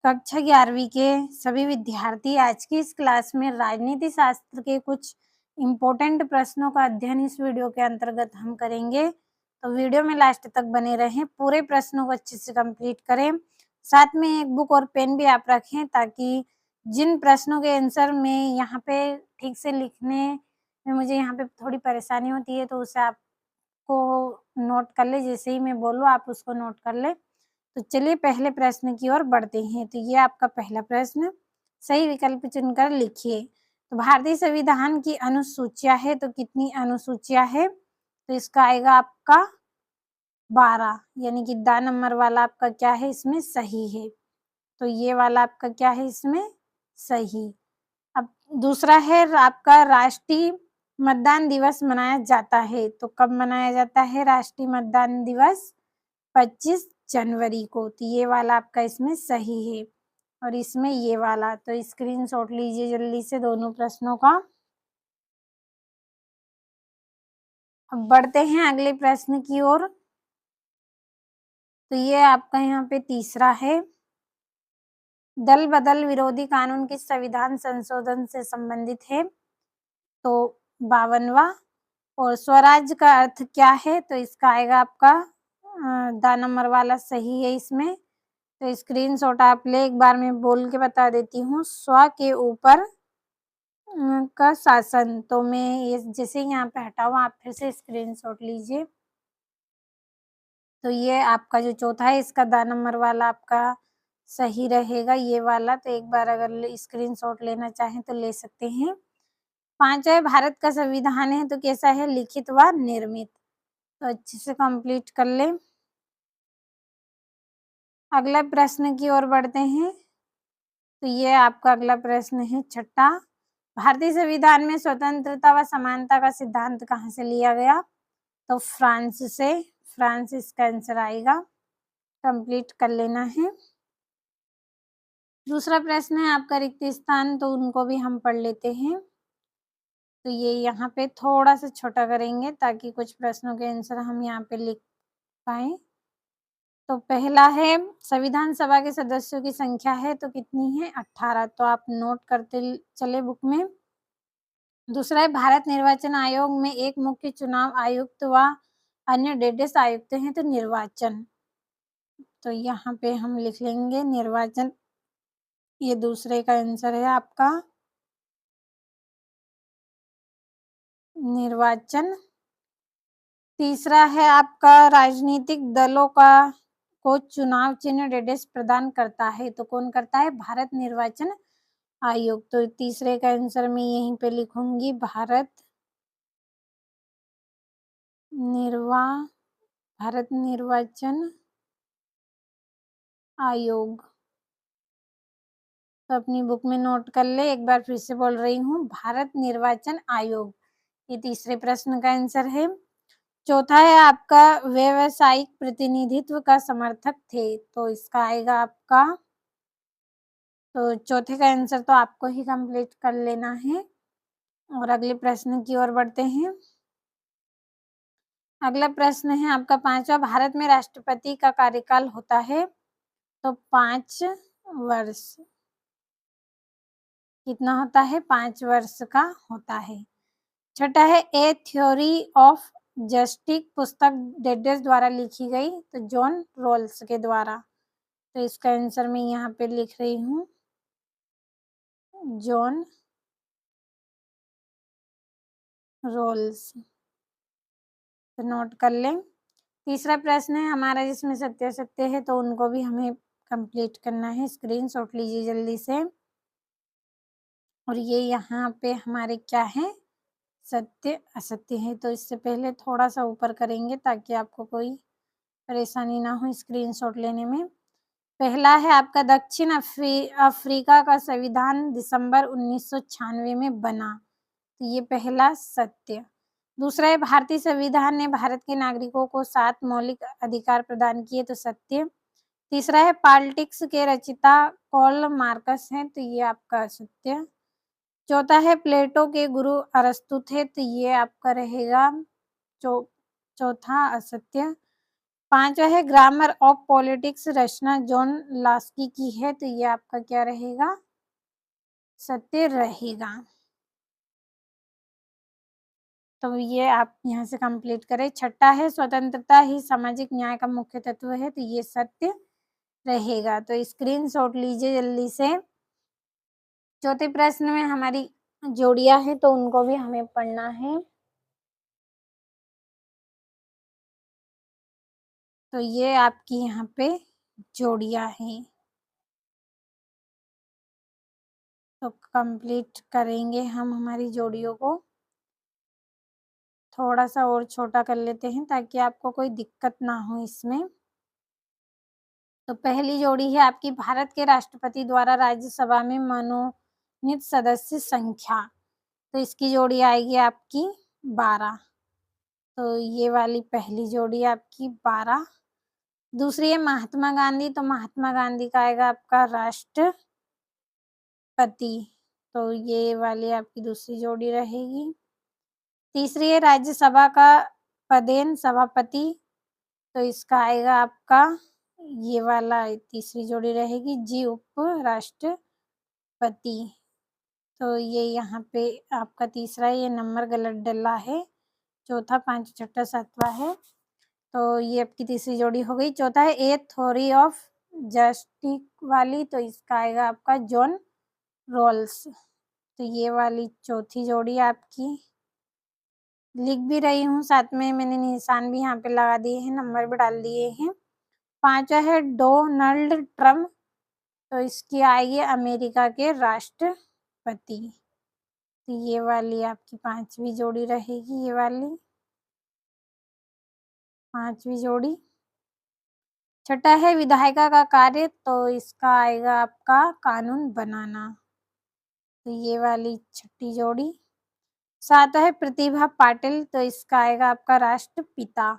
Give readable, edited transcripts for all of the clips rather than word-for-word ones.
कक्षा 11वीं के सभी विद्यार्थी आज की इस क्लास में राजनीति शास्त्र के कुछ इम्पोर्टेंट प्रश्नों का अध्ययन इस वीडियो के अंतर्गत हम करेंगे। तो वीडियो में लास्ट तक बने रहें, पूरे प्रश्नों को अच्छे से कंप्लीट करें। साथ में एक बुक और पेन भी आप रखें ताकि जिन प्रश्नों के आंसर में यहाँ पे ठीक से लिखने में मुझे यहाँ पे थोड़ी परेशानी होती है, तो उसे आपको नोट कर ले। जैसे ही मैं बोलूँ आप उसको नोट कर ले। तो चलिए पहले प्रश्न की ओर बढ़ते हैं। तो ये आपका पहला प्रश्न, सही विकल्प चुनकर लिखिए। तो भारतीय संविधान की अनुसूचियां है, तो कितनी अनुसूचियां है? तो इसका आएगा आपका 12, यानी कि द नंबर वाला आपका क्या है इसमें सही है। तो ये वाला आपका क्या है इसमें सही। अब दूसरा है आपका राष्ट्रीय मतदान दिवस मनाया जाता है, तो कब मनाया जाता है राष्ट्रीय मतदान दिवस? 25 जनवरी को। तो ये वाला आपका इसमें सही है और इसमें ये वाला। तो स्क्रीनशॉट लीजिए जल्दी से दोनों प्रश्नों का। अब बढ़ते हैं अगले प्रश्न की ओर। तो ये आपका यहाँ पे तीसरा है, दल बदल विरोधी कानून किस संविधान संशोधन से संबंधित है? तो 52वां। और स्वराज का अर्थ क्या है? तो इसका आएगा आपका द नंबर वाला सही है इसमें। तो स्क्रीनशॉट आप ले, एक बार मैं बोल के बता देती हूँ। स्व के ऊपर का शासन। तो मैं ये जैसे यहाँ पे हटाऊँ, आप फिर से स्क्रीनशॉट लीजिए। तो ये आपका जो चौथा है इसका द नंबर वाला आपका सही रहेगा, ये वाला। तो एक बार अगर स्क्रीनशॉट लेना चाहें तो ले सकते हैं। पांचवा भारत का संविधान है, तो कैसा है? लिखित व निर्मित। तो अच्छे से कंप्लीट कर ले। अगला प्रश्न की ओर बढ़ते हैं। तो ये आपका अगला प्रश्न है छठा, भारतीय संविधान में स्वतंत्रता व समानता का सिद्धांत कहाँ से लिया गया? तो फ्रांस से। फ्रांस इसका आंसर आएगा, कंप्लीट कर लेना है। दूसरा प्रश्न है आपका रिक्त स्थान, तो उनको भी हम पढ़ लेते हैं। तो ये यहाँ पे थोड़ा सा छोटा करेंगे ताकि कुछ प्रश्नों के आंसर हम यहाँ पे लिख पाए। तो पहला है संविधान सभा के सदस्यों की संख्या है, तो कितनी है? 18। तो आप नोट करते चले बुक में। दूसरा है भारत निर्वाचन आयोग में एक मुख्य चुनाव आयुक्त व अन्य 1.5 आयुक्त हैं, तो निर्वाचन। तो यहाँ पे हम लिख लेंगे निर्वाचन, ये दूसरे का आंसर है आपका निर्वाचन। तीसरा है आपका राजनीतिक दलों का को चुनाव चिन्ह 1.5 प्रदान करता है, तो कौन करता है? भारत निर्वाचन आयोग। तो तीसरे का आंसर मैं यहीं पे लिखूंगी भारत निर्वाचन आयोग। तो अपनी बुक में नोट कर ले, एक बार फिर से बोल रही हूँ, भारत निर्वाचन आयोग। ये तीसरे प्रश्न का आंसर है। चौथा है आपका व्यावसायिक प्रतिनिधित्व का समर्थक थे, तो इसका आएगा आपका, तो चौथे का आंसर तो आपको ही कंप्लीट कर लेना है। और अगले प्रश्न की ओर बढ़ते हैं। अगला प्रश्न है आपका पांचवा, भारत में राष्ट्रपति का कार्यकाल होता है, तो 5 वर्ष। कितना होता है? 5 वर्ष का होता है। छठा है ए थ्योरी ऑफ जस्टिस पुस्तक डेडेस द्वारा लिखी गई, तो जॉन रोल्स के द्वारा। तो इसका आंसर मैं यहाँ पे लिख रही हूँ, जॉन रोल्स। तो नोट कर लें। तीसरा प्रश्न है हमारा जिसमें सत्य सत्य है, तो उनको भी हमें कंप्लीट करना है। स्क्रीनशॉट लीजिए जल्दी से। और ये यहाँ पे हमारे क्या है? सत्य असत्य है। तो इससे पहले थोड़ा सा ऊपर करेंगे ताकि आपको कोई परेशानी ना हो स्क्रीनशॉट लेने में। पहला है आपका दक्षिण अफ्रीका का संविधान दिसंबर 1996 में बना, तो ये पहला सत्य। दूसरा है भारतीय संविधान ने भारत के नागरिकों को 7 मौलिक अधिकार प्रदान किए, तो सत्य। तीसरा है पॉलिटिक्स के रचयिता कार्ल मार्क्स हैं, तो ये आपका सत्य। चौथा है प्लेटो के गुरु अरस्तु थे, तो ये आपका रहेगा चौथा असत्य। 5वां है ग्रामर ऑफ पॉलिटिक्स, रचना जॉन लास्की की है, तो ये आपका क्या रहेगा? सत्य रहेगा। तो ये आप यहाँ से कंप्लीट करें। 6 है स्वतंत्रता ही सामाजिक न्याय का मुख्य तत्व है, तो ये सत्य रहेगा। तो स्क्रीनशॉट लीजिए जल्दी से। चौथे प्रश्न में हमारी जोड़ियां हैं, तो उनको भी हमें पढ़ना है। तो ये आपकी यहाँ पे जोड़ियां हैं, तो कंप्लीट करेंगे हम हमारी जोड़ियों को। थोड़ा सा और छोटा कर लेते हैं ताकि आपको कोई दिक्कत ना हो इसमें। तो पहली जोड़ी है आपकी, भारत के राष्ट्रपति द्वारा राज्यसभा में मनोनीत सदस्य संख्या, तो इसकी जोड़ी आएगी आपकी 12। तो ये वाली पहली जोड़ी आपकी 12। दूसरी है महात्मा गांधी, तो महात्मा गांधी का आएगा आपका राष्ट्रपति, तो ये वाली आपकी दूसरी जोड़ी रहेगी। तीसरी है राज्यसभा का पदेन सभापति, तो इसका आएगा आपका ये वाला तीसरी जोड़ी रहेगी, जी उप राष्ट्रपति। तो ये यहाँ पे आपका तीसरा, ये नंबर गलत डला है। चौथा, 5, 6, 7वां है, तो ये आपकी तीसरी जोड़ी हो गई। चौथा है ए थ्योरी ऑफ जस्टिस वाली, तो इसका आएगा आपका जॉन रॉल्स, तो ये वाली चौथी जोड़ी आपकी। लिख भी रही हूँ, साथ में मैंने निशान भी यहाँ पे लगा दिए हैं, नंबर भी डाल दिए हैं। 5वां है डोनाल्ड ट्रम्प, तो इसकी आएगी अमेरिका के राष्ट्रपति, तो ये वाली आपकी 5वीं जोड़ी रहेगी, ये वाली 5वीं जोड़ी। छठा है विधायिका का कार्य, तो इसका आएगा आपका कानून बनाना, तो ये वाली 6ठी जोड़ी। 7वां है प्रतिभा पाटिल, तो इसका आएगा आपका राष्ट्रपिता,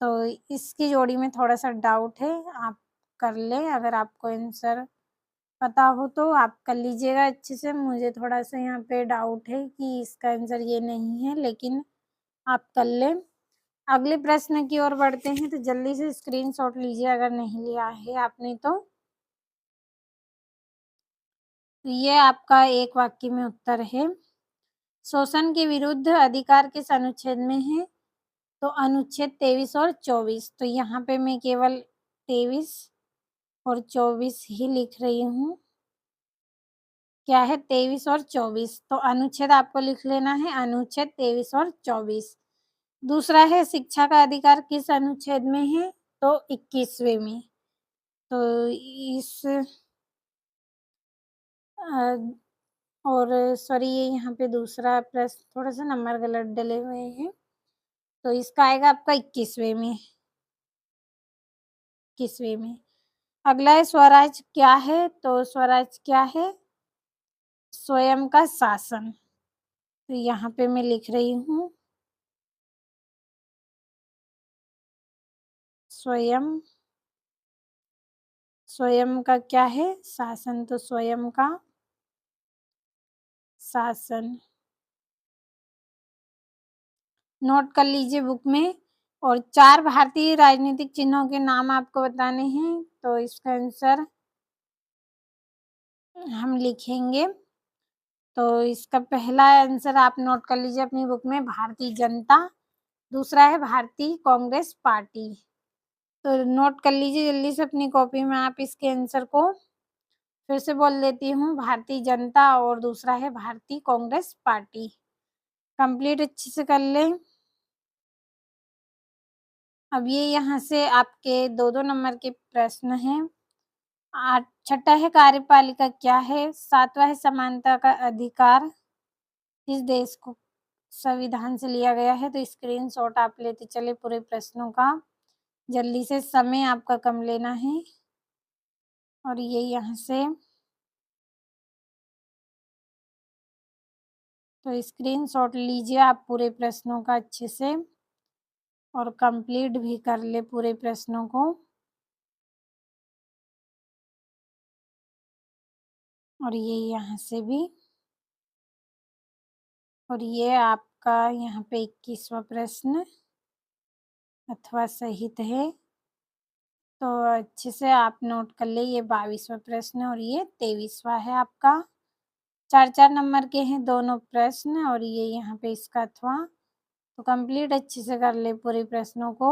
तो इसकी जोड़ी में थोड़ा सा डाउट है, आप कर लें। अगर आपको आंसर पता हो तो आप कर लीजिएगा अच्छे से। मुझे थोड़ा सा यहाँ पे डाउट है कि इसका आंसर ये नहीं है, लेकिन आप कर लें। अगले प्रश्न की ओर बढ़ते हैं, तो जल्दी से स्क्रीनशॉट लीजिए अगर नहीं लिया है आपने तो। ये आपका एक वाक्य में उत्तर है। शोषण के विरुद्ध अधिकार किस अनुच्छेद में है? तो अनुच्छेद 23 और 24, तो यहाँ पे मैं केवल 23 और 24 ही लिख रही हूँ। क्या है? 23 और 24, तो अनुच्छेद आपको लिख लेना है, अनुच्छेद 23 और 24। दूसरा है शिक्षा का अधिकार किस अनुच्छेद में है? तो 21वें में। तो इस और सॉरी, ये यहाँ पे दूसरा प्रश्न थोड़ा सा नंबर गलत डले हुए हैं, तो इसका आएगा आपका 21वें में, 21वें में। अगला है स्वराज क्या है? तो स्वराज क्या है? स्वयं का शासन, तो यहाँ पे मैं लिख रही हूँ स्वयं, स्वयं का क्या है? शासन, तो स्वयं का शासन नोट कर लीजिए बुक में। और 4 भारतीय राजनीतिक चिन्हों के नाम आपको बताने हैं, तो इसका आंसर हम लिखेंगे। तो इसका पहला आंसर आप नोट कर लीजिए अपनी बुक में, भारतीय जनता। दूसरा है भारतीय कांग्रेस पार्टी, तो नोट कर लीजिए जल्दी से अपनी कॉपी में आप इसके आंसर को। फिर से बोल देती हूँ, भारतीय जनता और दूसरा है भारतीय कांग्रेस पार्टी। कंप्लीट अच्छे से कर लें। अब ये यहाँ से आपके 2-2 नंबर के प्रश्न हैं। 6ठा है कार्यपालिका क्या है? 7वां है समानता का अधिकार किस देश को संविधान से लिया गया है? तो स्क्रीनशॉट आप लेते चले पूरे प्रश्नों का, जल्दी से, समय आपका कम लेना है। और ये यहाँ से तो स्क्रीनशॉट लीजिए आप पूरे प्रश्नों का अच्छे से, और कंप्लीट भी कर ले पूरे प्रश्नों को। और ये यहाँ से भी, और ये आपका यहाँ पे 21वां प्रश्न अथवा सहित है। तो अच्छे से आप नोट कर ले, ये 22वां प्रश्न और ये 23वां है आपका। 4-4 नंबर के हैं दोनों प्रश्न और ये यहाँ पे इसका अथवा। तो कंप्लीट अच्छे से कर ले पूरे प्रश्नों को।